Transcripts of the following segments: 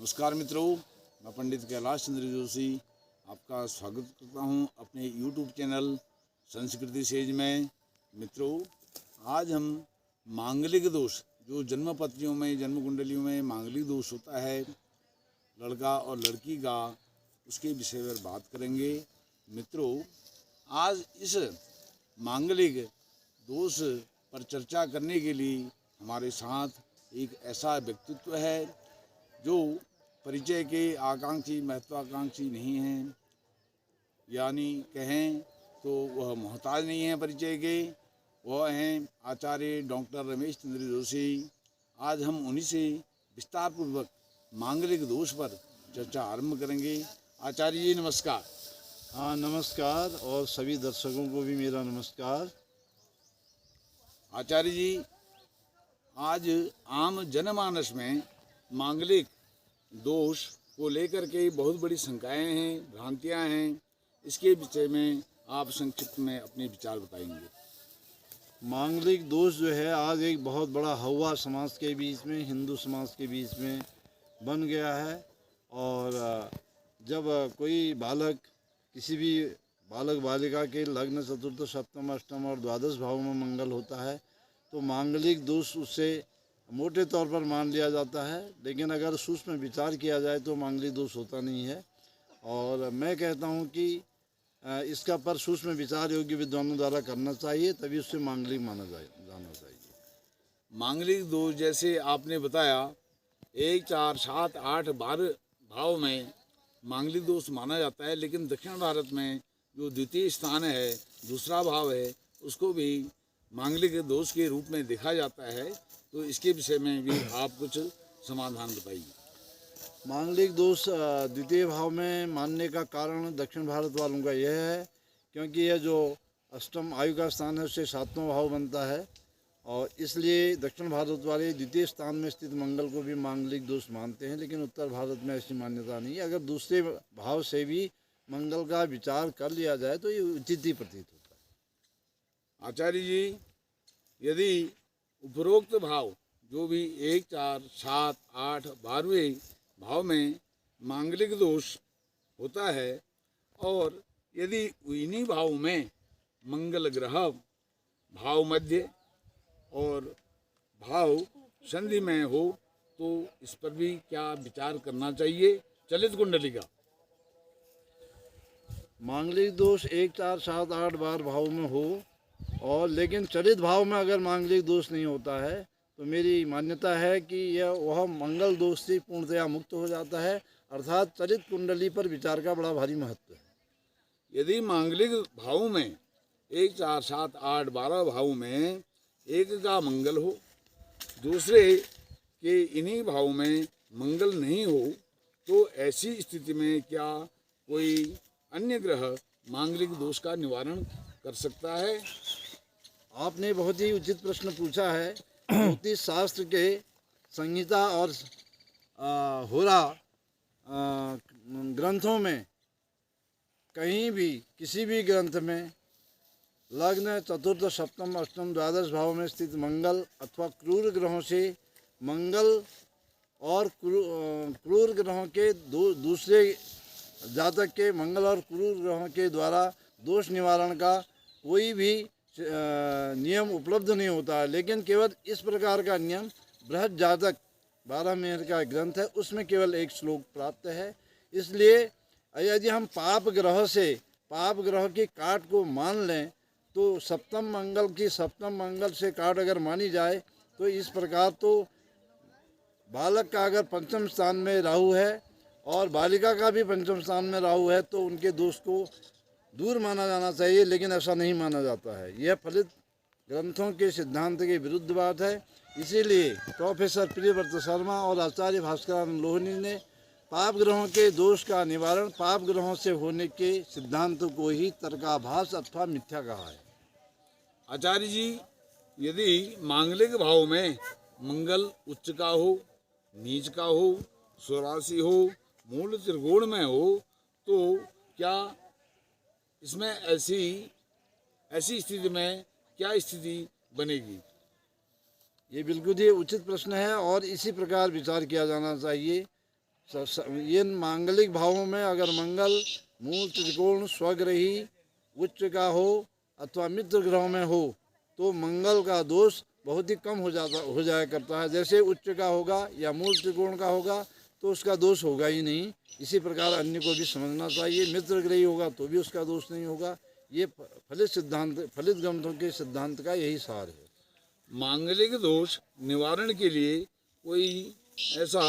नमस्कार मित्रों, मैं पंडित कैलाश चंद्र जोशी आपका स्वागत करता हूं अपने YouTube चैनल संस्कृति सेज में। मित्रों, आज हम मांगलिक दोष, जो जन्म पत्रियों में, जन्म कुंडलियों में मांगलिक दोष होता है लड़का और लड़की का, उसके विषय पर बात करेंगे। मित्रों, आज इस मांगलिक दोष पर चर्चा करने के लिए हमारे साथ एक ऐसा व्यक्तित्व है जो परिचय के आकांक्षी, महत्वाकांक्षी नहीं हैं, यानी कहें तो वह मोहताज नहीं हैं परिचय के। वह हैं आचार्य डॉक्टर रमेश चंद्र जोशी। आज हम उन्हीं से विस्तार पूर्वक मांगलिक दोष पर चर्चा आरंभ करेंगे। आचार्य जी नमस्कार। हाँ नमस्कार, और सभी दर्शकों को भी मेरा नमस्कार। आचार्य जी, आज आम जनमानस में मांगलिक दोष को लेकर के बहुत बड़ी शंकाएं हैं, भ्रांतियां हैं। इसके विषय में आप संक्षिप्त में अपने विचार बताएंगे। मांगलिक दोष जो है आज एक बहुत बड़ा हवा समाज के बीच में, हिंदू समाज के बीच में बन गया है। और जब कोई बालक, किसी भी बालक बालिका के लग्न, चतुर्थ, सप्तम, अष्टम और द्वादश भाव में मंगल होता है तो मांगलिक दोष उससे मोटे तौर पर मान लिया जाता है। लेकिन अगर सूक्ष्म विचार किया जाए तो मांगलिक दोष होता नहीं है। और मैं कहता हूं कि इसका पर सूक्ष्म विचार योग्य विद्वानों द्वारा करना चाहिए, तभी उससे मांगलिक जाना चाहिए। मांगलिक दोष जैसे आपने बताया 1, 4, 7, 8, 12 भाव में मांगलिक दोष माना जाता है, लेकिन दक्षिण भारत में जो द्वितीय स्थान है, दूसरा भाव है, उसको भी मांगलिक दोष के रूप में देखा जाता है। तो इसके विषय में भी आप कुछ समाधान बताइए। मांगलिक दोष द्वितीय भाव में मानने का कारण दक्षिण भारत वालों का यह है क्योंकि यह जो अष्टम आयु का स्थान है उससे 7वां भाव बनता है, और इसलिए दक्षिण भारत वाले द्वितीय स्थान में स्थित मंगल को भी मांगलिक दोष मानते हैं। लेकिन उत्तर भारत में ऐसी मान्यता नहीं है। अगर दूसरे भाव से भी मंगल का विचार कर लिया जाए तो ये उचित ही प्रतीत होता है। आचार्य जी, यदि उपरोक्त भाव जो भी 1, 4, 7, 8, 12वें भाव में मांगलिक दोष होता है, और यदि इन्हीं भाव में मंगल ग्रह भाव मध्य और भाव संधि में हो तो इस पर भी क्या विचार करना चाहिए चलित कुंडली का? मांगलिक दोष 1, 4, 7, 8, 12 भाव में हो, और लेकिन चलित भाव में अगर मांगलिक दोष नहीं होता है तो मेरी मान्यता है कि वह मंगल दोष से पूर्णतया मुक्त हो जाता है। अर्थात चलित कुंडली पर विचार का बड़ा भारी महत्व है। यदि मांगलिक भाव में 1, 4, 7, 8, 12 भाव में एक का मंगल हो, दूसरे के इन्हीं भाव में मंगल नहीं हो, तो ऐसी स्थिति में क्या कोई अन्य ग्रह मांगलिक दोष का निवारण कर सकता है? आपने बहुत ही उचित प्रश्न पूछा है। ज्योतिष शास्त्र के संहिता और होरा ग्रंथों में कहीं भी, किसी भी ग्रंथ में लग्न, चतुर्थ, सप्तम, अष्टम, द्वादश भाव में स्थित मंगल अथवा क्रूर ग्रहों से मंगल और क्रूर ग्रहों के दूसरे जातक के मंगल और क्रूर ग्रहों के द्वारा दोष निवारण का कोई भी नियम उपलब्ध नहीं होता है। लेकिन केवल इस प्रकार का नियम बृहद जातक 12 मेहर का ग्रंथ है, उसमें केवल एक श्लोक प्राप्त है। इसलिए यदि हम पाप ग्रह की काट को मान लें तो सप्तम मंगल से काट अगर मानी जाए तो इस प्रकार तो बालक का अगर पंचम स्थान में राहु है और बालिका का भी पंचम स्थान में राहु है तो उनके दोष को दूर माना जाना चाहिए, लेकिन ऐसा नहीं माना जाता है। यह फलित ग्रंथों के सिद्धांत के विरुद्ध बात है। इसीलिए प्रोफेसर प्रियव्रत शर्मा और आचार्य भास्करानंद लोहनी ने पाप ग्रहों के दोष का निवारण पाप ग्रहों से होने के सिद्धांत को ही तर्काभास अथवा मिथ्या कहा है। आचार्य जी, यदि मांगलिक भाव में मंगल उच्च का हो, नीच का हो, स्वराशि हो, मूल त्रिकोण में हो, तो क्या इसमें ऐसी स्थिति में क्या स्थिति बनेगी? ये बिल्कुल ही उचित प्रश्न है और इसी प्रकार विचार किया जाना चाहिए। इन मांगलिक भावों में अगर मंगल मूल त्रिकोण स्वग्रही उच्च का हो अथवा मित्र ग्रह में हो तो मंगल का दोष बहुत ही कम हो जाया करता है। जैसे उच्च का होगा या मूल त्रिकोण का होगा तो उसका दोष होगा ही नहीं। इसी प्रकार अन्य को भी समझना चाहिए। मित्र ग्रही होगा तो भी उसका दोष नहीं होगा। ये फलित ग्रंथों के सिद्धांत का यही सार है। मांगलिक दोष निवारण के लिए कोई ऐसा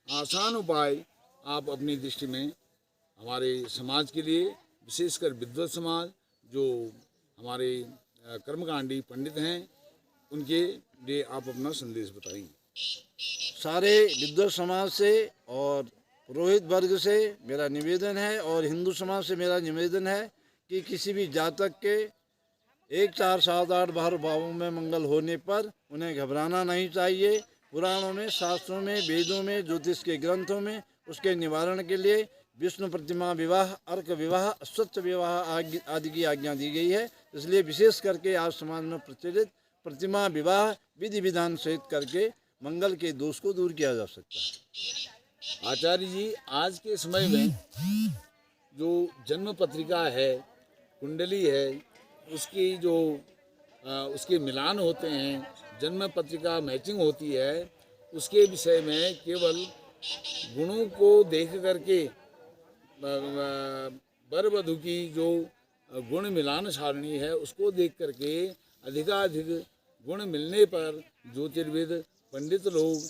आसान उपाय आप अपनी दृष्टि में हमारे समाज के लिए, विशेषकर विद्वत समाज जो हमारे कर्मकांडी पंडित हैं, उनके लिए आप अपना संदेश बताएंगे। सारे विद्वत समाज से और पुरोहित वर्ग से मेरा निवेदन है और हिंदू समाज से मेरा निवेदन है कि किसी भी जातक के 1, 4, 7, 8 बाहर भावों में मंगल होने पर उन्हें घबराना नहीं चाहिए। पुराणों में, शास्त्रों में, वेदों में, ज्योतिष के ग्रंथों में उसके निवारण के लिए विष्णु प्रतिमा विवाह, अर्क विवाह, अश्वत्थ विवाह आदि की आज्ञा दी गई है। इसलिए विशेष करके आज समाज में प्रचलित प्रतिमा विवाह विधि विधान सहित करके मंगल के दोष को दूर किया जा सकता है। आचार्य जी, आज के समय में जो जन्म पत्रिका है, कुंडली है, उसकी जो उसके मिलान होते हैं, जन्म पत्रिका मैचिंग होती है, उसके विषय में केवल गुणों को देख करके वर वधू की जो गुण मिलान सारणी है उसको देख करके अधिकाधिक गुण मिलने पर ज्योतिर्विद पंडित लोग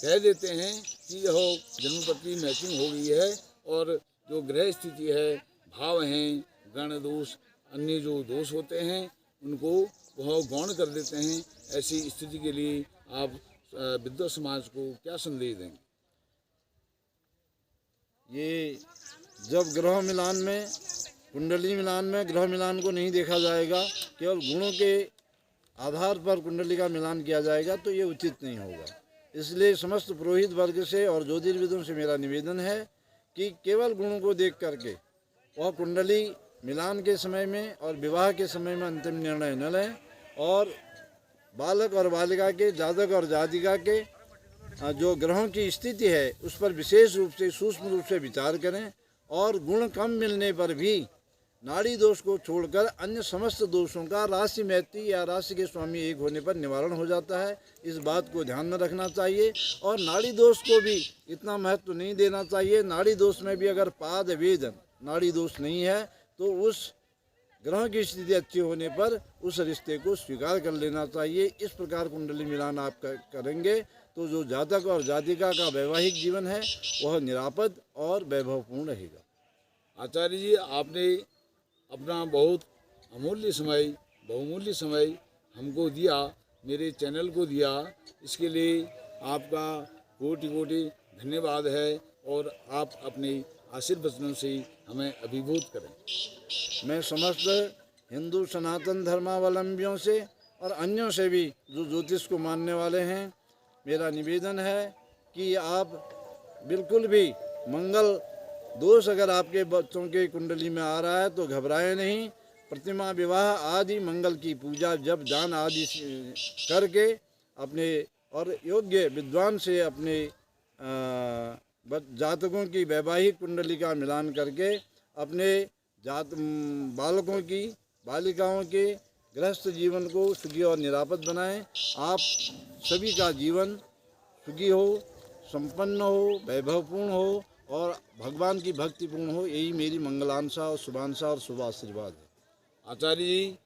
कह देते हैं कि यह जन्मपत्री मैचिंग हो गई है और जो ग्रह स्थिति है, भाव हैं, गण दोष, अन्य जो दोष होते हैं उनको वह गौण कर देते हैं। ऐसी स्थिति के लिए आप विद्वत समाज को क्या संदेश देंगे? ये जब ग्रह मिलान में, कुंडली मिलान में ग्रह मिलान को नहीं देखा जाएगा, केवल गुणों के आधार पर कुंडली का मिलान किया जाएगा तो ये उचित नहीं होगा। इसलिए समस्त पुरोहित वर्ग से और ज्योतिर्विदों से मेरा निवेदन है कि केवल गुणों को देख करके वह कुंडली मिलान के समय में और विवाह के समय में अंतिम निर्णय न लें और बालक और बालिका के, जातक और जातिका के जो ग्रहों की स्थिति है उस पर विशेष रूप से, सूक्ष्म रूप से विचार करें और गुण कम मिलने पर भी नाड़ी दोष को छोड़कर अन्य समस्त दोषों का राशि मैत्री या राशि के स्वामी एक होने पर निवारण हो जाता है। इस बात को ध्यान में रखना चाहिए और नाड़ी दोष को भी इतना महत्व नहीं देना चाहिए। नाड़ी दोष में भी अगर पाद वेदन नाड़ी दोष नहीं है तो उस ग्रह की स्थिति अच्छी होने पर उस रिश्ते को स्वीकार कर लेना चाहिए। इस प्रकार कुंडली मिलान आप करेंगे तो जो जातक और जातिका का वैवाहिक जीवन है वह निरापद और वैभवपूर्ण रहेगा। आचार्य जी, आपने अपना बहुत अमूल्य समय, बहुमूल्य समय हमको दिया, मेरे चैनल को दिया, इसके लिए आपका कोटि कोटि धन्यवाद है और आप अपने आशीर्वचनों से हमें अभिभूत करें। मैं समस्त हिंदू सनातन धर्मावलंबियों से और अन्यों से भी जो ज्योतिष को मानने वाले हैं, मेरा निवेदन है कि आप बिल्कुल भी मंगल दोष अगर आपके बच्चों के कुंडली में आ रहा है तो घबराएं नहीं। प्रतिमा विवाह आदि मंगल की पूजा, जप, दान आदि करके अपने और योग्य विद्वान से अपने जातकों की वैवाहिक कुंडली का मिलान करके अपने बालकों की, बालिकाओं के गृहस्थ जीवन को सुखी और निरापद बनाएं। आप सभी का जीवन सुखी हो, संपन्न हो, वैभवपूर्ण हो और भगवान की भक्तिपूर्ण हो, यही मेरी मंगलांशा और शुभांशा और शुभ आशीर्वाद है। आचार्य जी,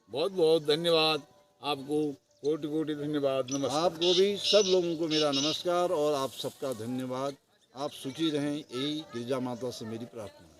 बहुत बहुत धन्यवाद आपको, कोटि कोटि धन्यवाद। नमस्कार। आपको भी, सब लोगों को मेरा नमस्कार और आप सबका धन्यवाद। आप सुखी रहें, यही गिरिजा माता से मेरी प्रार्थना है।